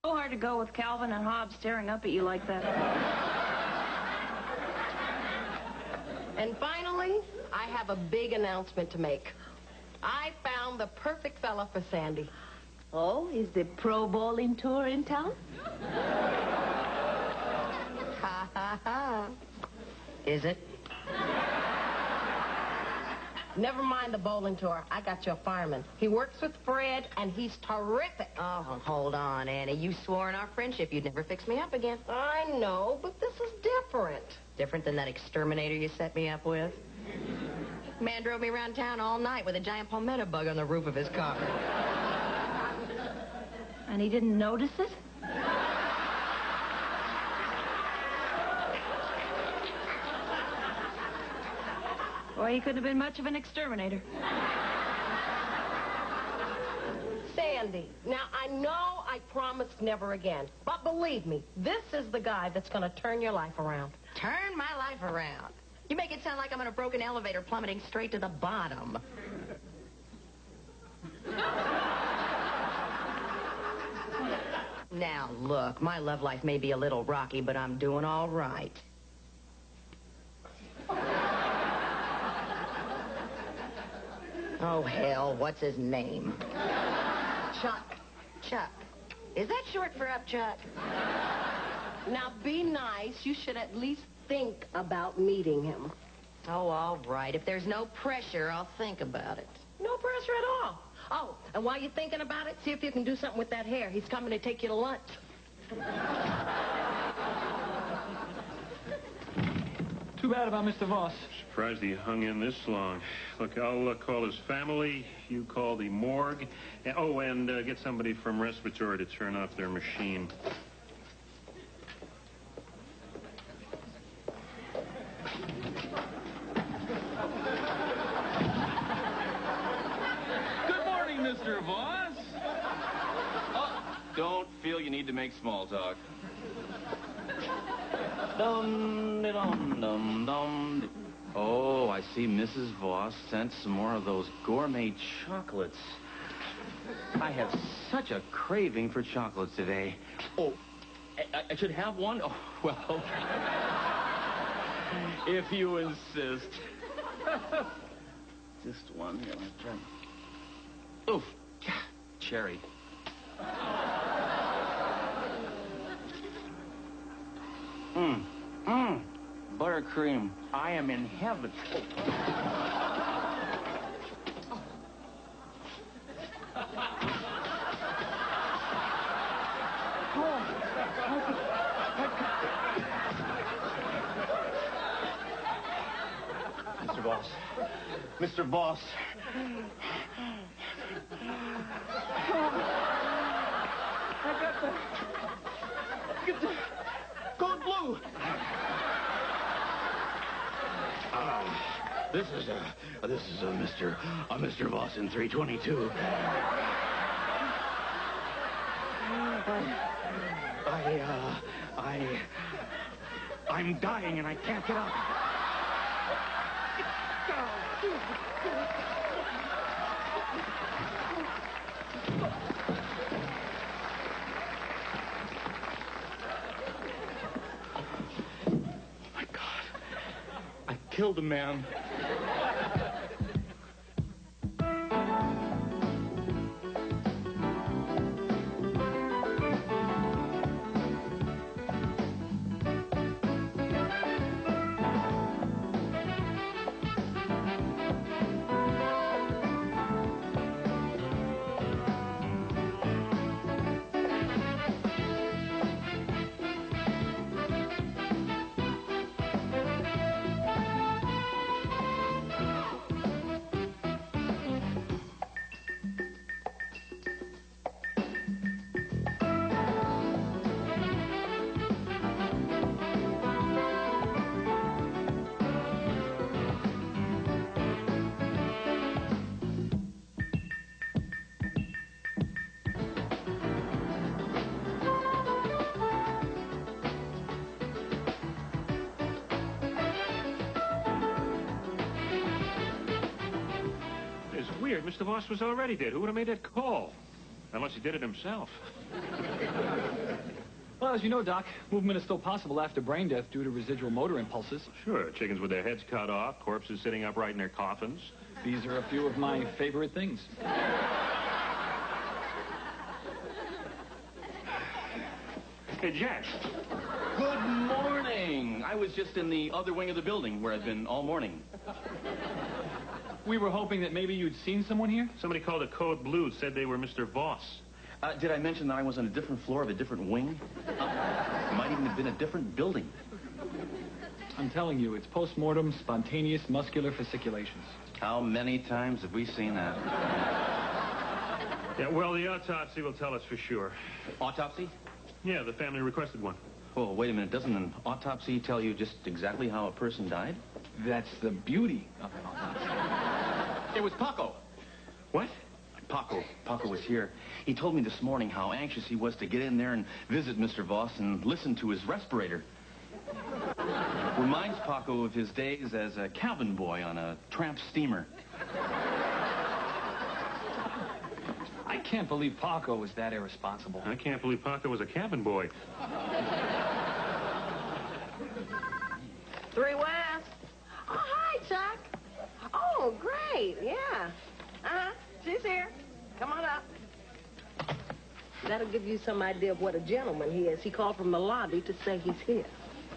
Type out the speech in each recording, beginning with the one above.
So hard to go with Calvin and Hobbes staring up at you like that. And finally, I have a big announcement to make. I found the perfect fella for Sandy. Oh, is the pro bowling tour in town? Ha, ha, ha. Is it? Never mind the bowling tour. I got you a fireman. He works with Fred, and he's terrific. Oh, hold on, Annie. You swore in our friendship you'd never fix me up again. I know, but this is different. Different than that exterminator you set me up with? Man drove me around town all night with a giant palmetto bug on the roof of his car. And he didn't notice it? Boy, he couldn't have been much of an exterminator. Sandy, now I know I promised never again, but believe me, this is the guy that's going to turn your life around. Turn my life around? You make it sound like I'm in a broken elevator plummeting straight to the bottom. Now, look, my love life may be a little rocky, but I'm doing all right. Oh, hell, what's his name? Chuck. Chuck. Is that short for Upchuck? Now, be nice. You should at least think about meeting him. Oh, all right. If there's no pressure, I'll think about it. No pressure at all. Oh, and while you're thinking about it, see if you can do something with that hair. He's coming to take you to lunch. Too bad about Mr. Voss. Surprised he hung in this long. Look, I'll call his family. You call the morgue. And get somebody from respiratory to turn off their machine. Good morning, Mr. Voss. Oh, don't feel you need to make small talk. Dum-de-dum-dum-dum. Oh, I see Mrs. Voss sent some more of those gourmet chocolates. I have such a craving for chocolates today. Oh, I should have one? Oh, well, if you insist. Just one. Here, let's try. Oof, cherry. Buttercream. I am in heaven. Mr. Voss. Mr. Voss. I got the code blue. This is Mr. Voss in 322. I'm dying and I can't get up. Oh my God. I killed a man. Mr. Voss was already dead. Who would have made that call? Unless he did it himself. Well, as you know, Doc, movement is still possible after brain death due to residual motor impulses. Sure, chickens with their heads cut off, corpses sitting upright in their coffins. These are a few of my favorite things. Hey, Jack. Good morning. I was just in the other wing of the building where I've been all morning. We were hoping that maybe you'd seen someone here. Somebody called a code blue, said they were Mr. Voss. Did I mention that I was on a different floor of a different wing? It might even have been a different building. I'm telling you, it's post-mortem spontaneous muscular fasciculations. How many times have we seen that? Yeah, well, the autopsy will tell us for sure. Autopsy? Yeah, the family requested one. Oh, wait a minute. Doesn't an autopsy tell you just exactly how a person died? That's the beauty of an autopsy. It was Paco. What? Paco was here. He told me this morning how anxious he was to get in there and visit Mr. Voss and listen to his respirator. Reminds Paco of his days as a cabin boy on a tramp steamer. I can't believe Paco was that irresponsible. I can't believe Paco was a cabin boy. 3 West. Oh, hi, Chuck. Oh, great. Yeah. Uh-huh. She's here. Come on up. That'll give you some idea of what a gentleman he is. He called from the lobby to say he's here.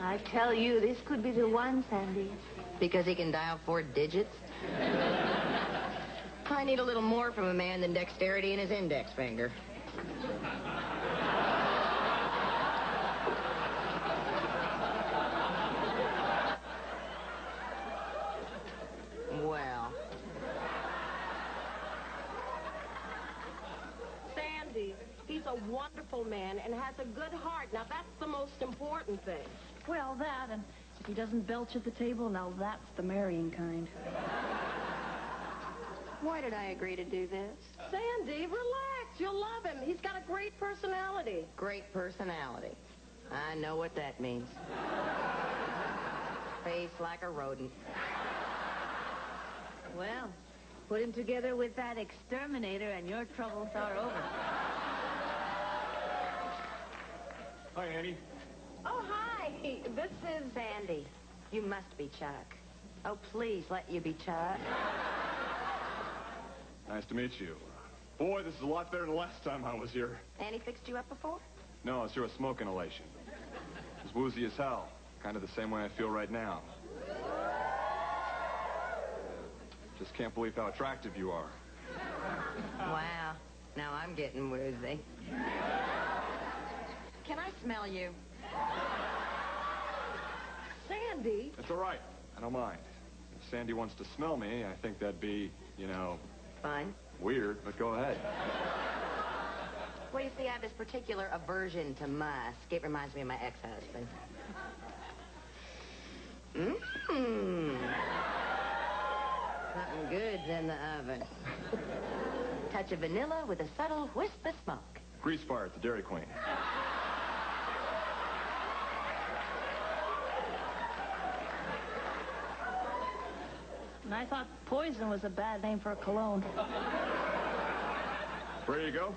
I tell you, this could be the one, Sandy. Because he can dial 4 digits? I need a little more from a man than dexterity in his index finger. Well. Sandy, he's a wonderful man and has a good heart. Now, that's the most important thing. Well, that, and if he doesn't belch at the table, now that's the marrying kind. Why did I agree to do this? Sandy, relax. You'll love him. He's got a great personality. Great personality. I know what that means. Face like a rodent. Well, put him together with that exterminator and your troubles are over. Hi, Annie. Oh, hi. This is... Sandy, you must be Chuck. Oh, please let you be Chuck. Nice to meet you. Boy, this is a lot better than the last time I was here. Annie fixed you up before? No, it's through a smoke inhalation. It was woozy as hell. Kind of the same way I feel right now. Just can't believe how attractive you are. Wow. Now I'm getting woozy. Can I smell you? Sandy. It's all right. I don't mind. If Sandy wants to smell me, I think that'd be, Fine. weird, but go ahead. Well, you see, I have this particular aversion to musk. It reminds me of my ex-husband. Something good's in the oven. Touch of vanilla with a subtle wisp of smoke. Grease fire at the Dairy Queen. And I thought poison was a bad name for a cologne. Ready to go?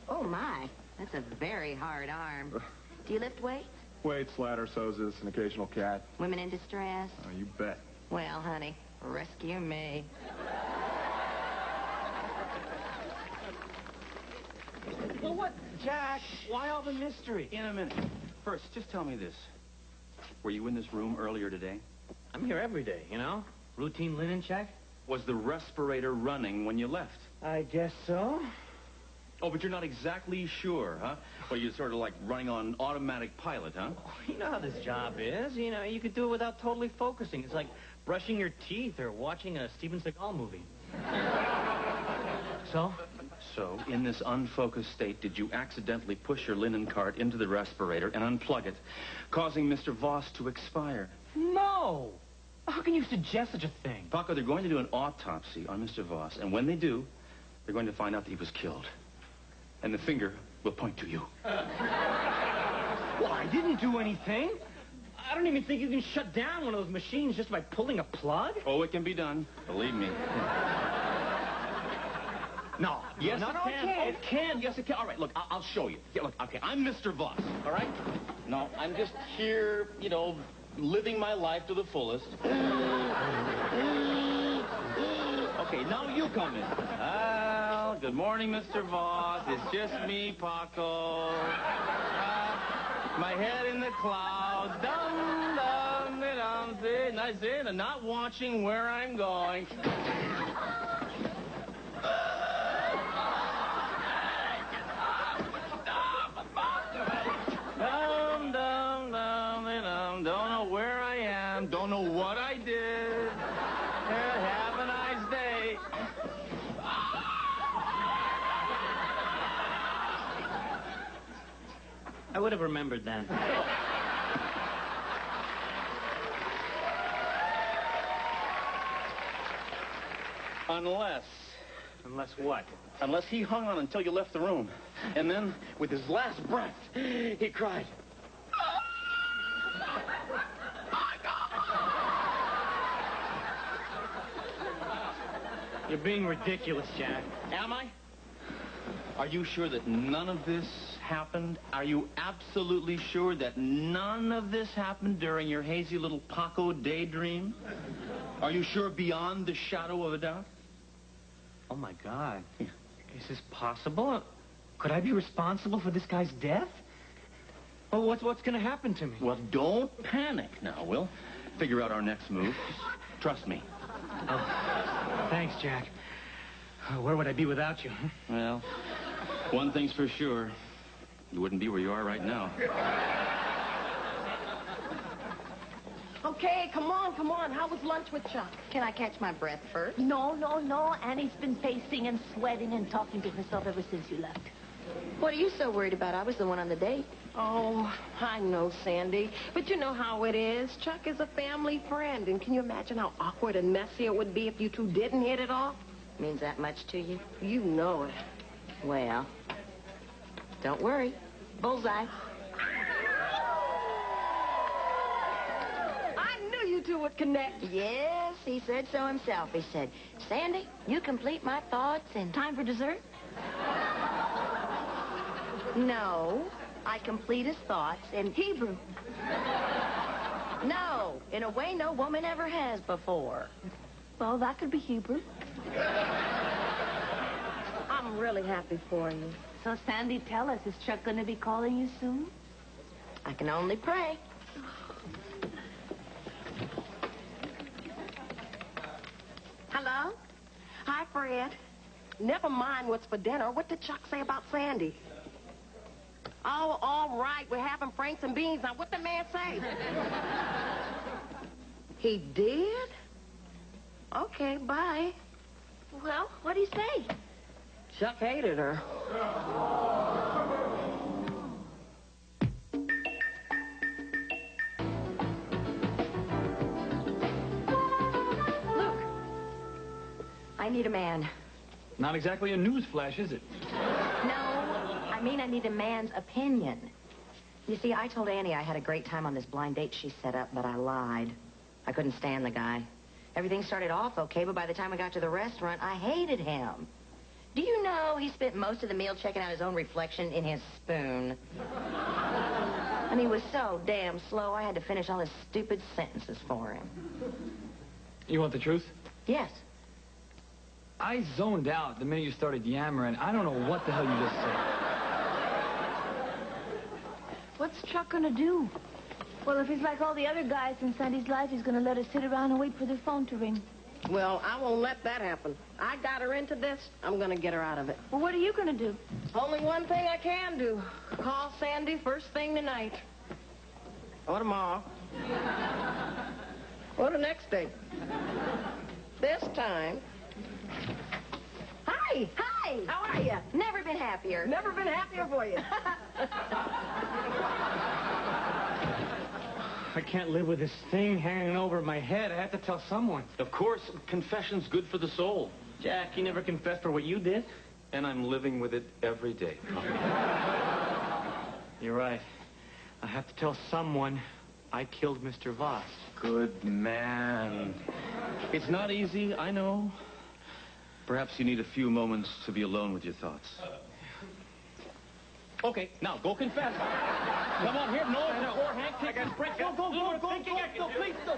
Oh, my. That's a very hard arm. Do you lift weights? Weights, ladder, sozes, an occasional cat. Women in distress? Oh, you bet. Well, honey, rescue me. Well, what? Jack, why all the mystery? In a minute. First, just tell me this. Were you in this room earlier today? I'm here every day, Routine linen check? Was the respirator running when you left? I guess so. Oh, but you're not exactly sure, huh? Well, you're sort of like running on automatic pilot, huh? Oh, you know how this job is. You could do it without totally focusing. It's like brushing your teeth or watching a Steven Seagal movie. So? So, in this unfocused state, did you accidentally push your linen cart into the respirator and unplug it, causing Mr. Voss to expire? No! How can you suggest such a thing? Paco, they're going to do an autopsy on Mr. Voss, and when they do, they're going to find out that he was killed. And the finger will point to you. Well, I didn't do anything. I don't even think you can shut down one of those machines just by pulling a plug. Oh, it can be done. Believe me. No. Yes, No, it no, it can. can't. It can. Yes, it can. All right, look, I'll show you. Yeah, look, okay, I'm Mr. Voss, all right? No, I'm just here, you know, living my life to the fullest. Okay, now you come in. Well, good morning, Mr. Voss. It's just me, Paco. My head in the clouds. Dum, dum, dum, dum. Nice in and not watching where I'm going. Dum, dum, dum, dum. Don't know where I am. Don't know what I did. Have a nice day. I would have remembered then. Unless Unless what? Unless he hung on until you left the room. And then, with his last breath, he cried. You're being ridiculous, Jack. Am I? Are you sure that none of this happened? Are you absolutely sure that none of this happened during your hazy little Paco daydream? Are you sure beyond the shadow of a doubt? Oh, my God. Is this possible? Could I be responsible for this guy's death? Well, what's going to happen to me? Well, don't panic now, Will. Figure out our next move. Trust me. Oh, thanks, Jack. Where would I be without you? Huh? Well, one thing's for sure. You wouldn't be where you are right now. Okay, come on, come on. How was lunch with Chuck? Can I catch my breath first? No, no, no. Annie's been pacing and sweating and talking to herself ever since you left. What are you so worried about? I was the one on the date. Oh, I know, Sandy. But you know how it is. Chuck is a family friend. And can you imagine how awkward and messy it would be if you two didn't hit it off? Means that much to you? You know it. Well, don't worry. Bullseye. I knew you two would connect. Yes, he said so himself. He said, Sandy, you complete my thoughts in... Time for dessert? No, I complete his thoughts in... Hebrew. No, in a way no woman ever has before. Well, that could be Hebrew. I'm really happy for you. So, Sandy, tell us, is Chuck going to be calling you soon? I can only pray. Hello? Hi, Fred. Never mind what's for dinner. What did Chuck say about Sandy? Oh, all right. We're having franks and beans. Now, what the man say? He did? Okay, bye. Well, what'd he say? Chuck hated her. Look, I need a man. Not exactly a news flash, is it? No, I mean I need a man's opinion. You see, I told Annie I had a great time on this blind date she set up, but I lied. I couldn't stand the guy. Everything started off okay, but by the time we got to the restaurant, I hated him. Do you know he spent most of the meal checking out his own reflection in his spoon? And he was so damn slow, I had to finish all his stupid sentences for him. You want the truth? Yes. I zoned out the minute you started yammering. I don't know what the hell you just said. What's Chuck going to do? Well, if he's like all the other guys in Sandy's life, he's going to let her sit around and wait for the phone to ring. Well, I won't let that happen. I got her into this. I'm going to get her out of it. Well, what are you going to do? Only one thing I can do. Call Sandy first thing tonight. Or tomorrow. Or the next day. This time. Hi. Hi. How are you? Never been happier. Never been happier for you. I can't live with this thing hanging over my head. I have to tell someone. Of course, confession's good for the soul. Jack, you never confessed for what you did? And I'm living with it every day. You're right. I have to tell someone I killed Mr. Voss. Good man. It's not easy, I know. Perhaps you need a few moments to be alone with your thoughts. Okay, now go confess. Come on here, no, before Hank takes his break. Go, please, go.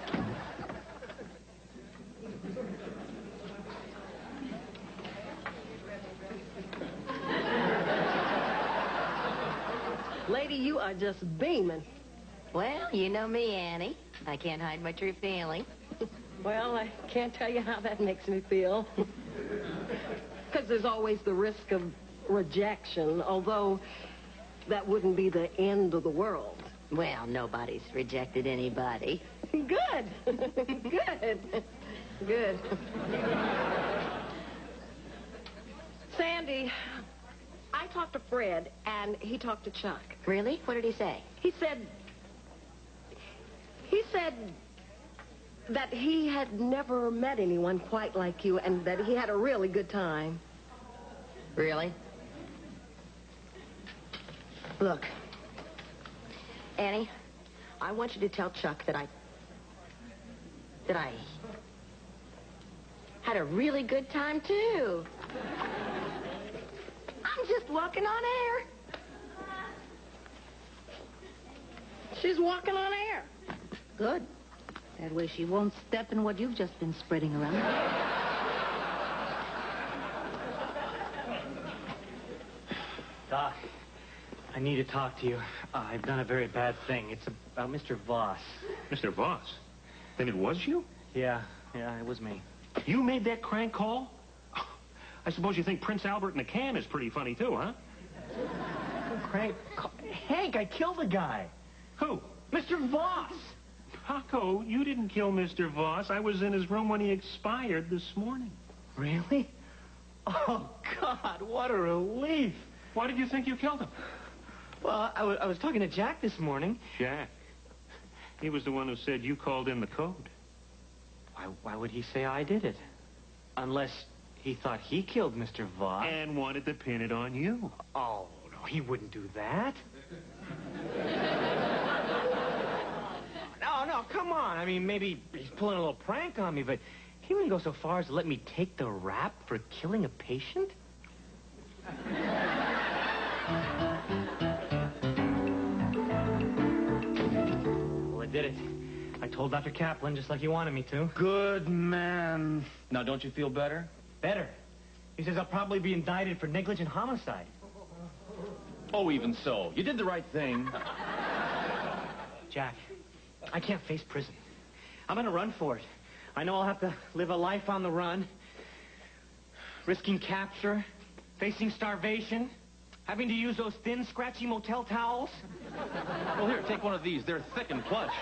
Lady, you are just beaming. Well, you know me, Annie. I can't hide my true feeling. Well, I can't tell you how that makes me feel. Because there's always the risk of rejection, although that wouldn't be the end of the world. Well, nobody's rejected anybody. Good. Good. Sandy, I talked to Fred, and he talked to Chuck. Really? What did he say? He said that he had never met anyone quite like you, and that he had a really good time. Really? Look, Annie, I want you to tell Chuck that I had a really good time, too. I'm just walking on air. She's walking on air. Good. That way she won't step in what you've just been spreading around. Doc, I need to talk to you. I've done a very bad thing. It's about Mr. Voss. Mr. Voss? Then it was you? Yeah, it was me. You made that crank call? I suppose you think Prince Albert in a can is pretty funny, too, huh? Crank? Hank, I killed a guy. Who? Mr. Voss. Paco, you didn't kill Mr. Voss. I was in his room when he expired this morning. Really? Oh, God, what a relief. Why did you think you killed him? Well, I was talking to Jack this morning. Jack? He was the one who said you called in the code. Why would he say I did it? Unless he thought he killed Mr. Voss. And wanted to pin it on you. Oh, no, he wouldn't do that. No, come on. I mean, maybe he's pulling a little prank on me, but he wouldn't go so far as to let me take the rap for killing a patient? Well, I did it. I told Dr. Kaplan just like he wanted me to. Good man. Now, don't you feel better? Better. He says I'll probably be indicted for negligent homicide. Oh, even so. You did the right thing. Jack, I can't face prison. I'm going to run for it. I know I'll have to live a life on the run, risking capture, facing starvation, having to use those thin, scratchy motel towels. Well, here, take one of these. They're thick and plush.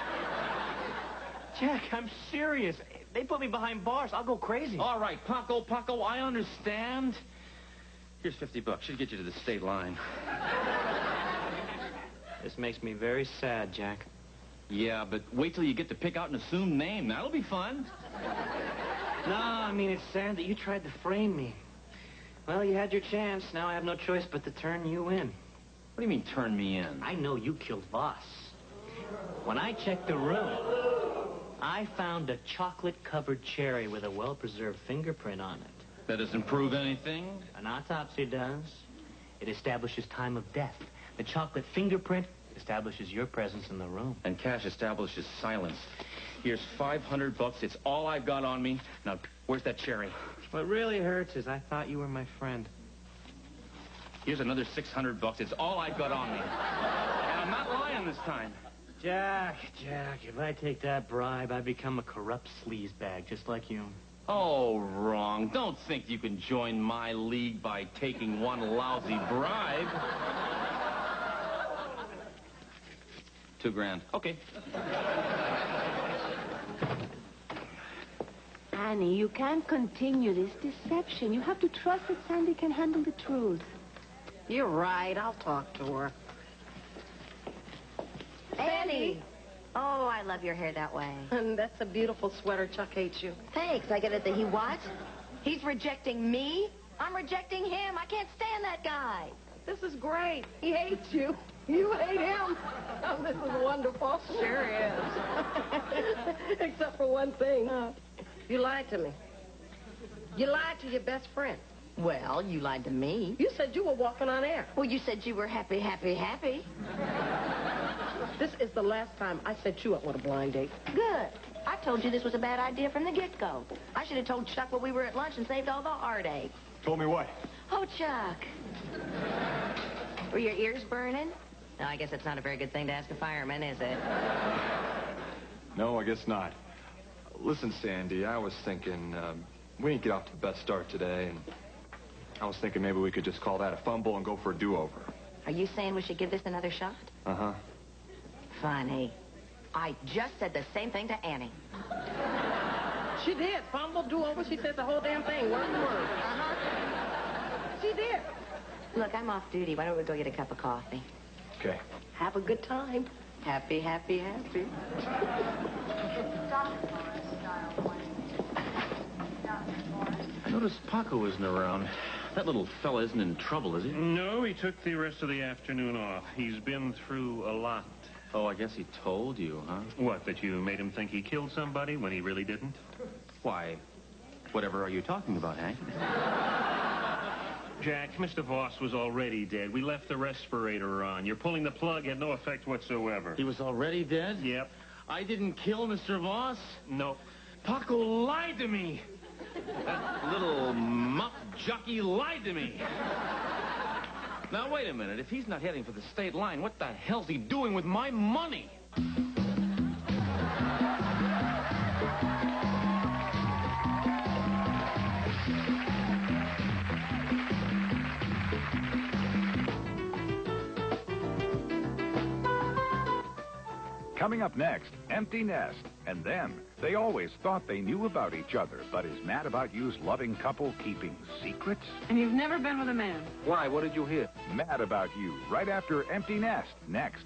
Jack, I'm serious. They put me behind bars. I'll go crazy. All right, Paco, I understand. Here's $50. Should get you to the state line. This makes me very sad, Jack. Yeah, but wait till you get to pick out an assumed name. That'll be fun. No, I mean, it's sad that you tried to frame me. Well, you had your chance. Now I have no choice but to turn you in. What do you mean, turn me in? I know you killed Voss. When I checked the room, I found a chocolate-covered cherry with a well-preserved fingerprint on it. That doesn't prove anything? An autopsy does. It establishes time of death. The chocolate fingerprint establishes your presence in the room. And cash establishes silence. Here's $500. It's all I've got on me. Now, where's that cherry? What really hurts is I thought you were my friend. Here's another $600. It's all I've got on me. And I'm not lying this time. Jack, if I take that bribe, I become a corrupt sleazebag just like you. Oh, wrong. Don't think you can join my league by taking one lousy bribe. $2,000. Okay. Annie, you can't continue this deception. You have to trust that Sandy can handle the truth. You're right. I'll talk to her. Sandy! Oh, I love your hair that way. And that's a beautiful sweater. Chuck hates you. Thanks. I get it that he what? He's rejecting me? I'm rejecting him. I can't stand that guy. This is great. He hates you. You hate him. Oh, this is wonderful. Sure is. Except for one thing. You lied to me. You lied to your best friend. Well, you lied to me. You said you were walking on air. Well, you said you were happy, happy, happy. This is the last time I set you up with a blind date. Good. I told you this was a bad idea from the get-go. I should have told Chuck while we were at lunch and saved all the heartache. Told me what? Oh, Chuck. Were your ears burning? No, I guess it's not a very good thing to ask a fireman, is it? No, I guess not. Listen, Sandy, I was thinking we didn't get off to the best start today, and I was thinking maybe we could just call that a fumble and go for a do-over. Are you saying we should give this another shot? Uh-huh. Funny. I just said the same thing to Annie. She did. Fumble, do-over. She said the whole damn thing, word for word. Uh-huh. She did. Look, I'm off duty. Why don't we go get a cup of coffee? Okay. Have a good time. Happy, happy, happy. I noticed Paco isn't around. That little fella isn't in trouble, is he? No, he took the rest of the afternoon off. He's been through a lot. Oh, I guess he told you, huh? What, that you made him think he killed somebody when he really didn't? Why, whatever are you talking about, Hank? Jack, Mr. Voss was already dead. We left the respirator on. You're pulling the plug had no effect whatsoever. He was already dead? Yep. I didn't kill Mr. Voss? No. Paco lied to me. That little muck jockey lied to me. Now, wait a minute. If he's not heading for the state line, what the hell's he doing with my money? Coming up next, empty nest. And then, they always thought they knew about each other, but is Mad About You's loving couple keeping secrets? And you've never been with a man? Why, what did you hear? Mad About You, right after Empty Nest, next.